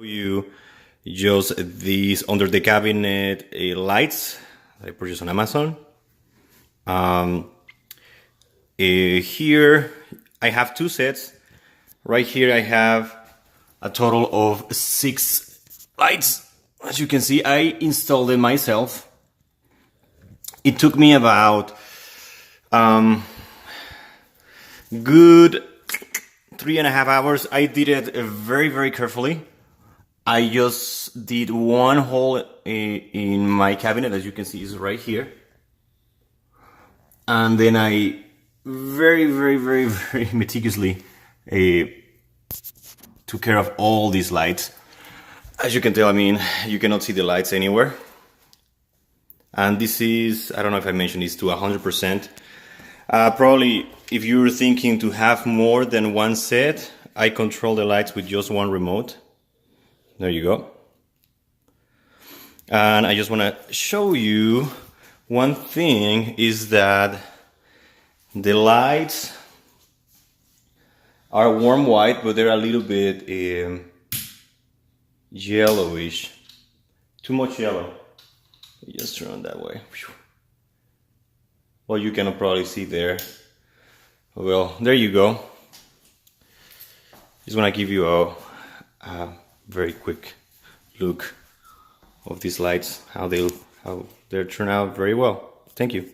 You just these under the cabinet lights that I purchased on Amazon. Here I have two sets. Right here I have a total of 6 lights. As you can see, I installed it myself. It took me about good 3.5 hours. I did it very carefully. I just did one hole in my cabinet, as you can see is right here. And then I very meticulously took care of all these lights. As you can tell, I mean, you cannot see the lights anywhere. And this is, I don't know if I mentioned this, to 100%. Probably if you're thinking to have more than one set, I control the lights with just one remote. There you go. And I just want to show you one thing is that the lights are warm white, but they're a little bit yellowish. Too much yellow. Just turn that way. Well, you cannot probably see there. Well, there you go. Just want to give you a very quick look of these lights, how they turn out very well. Thank you.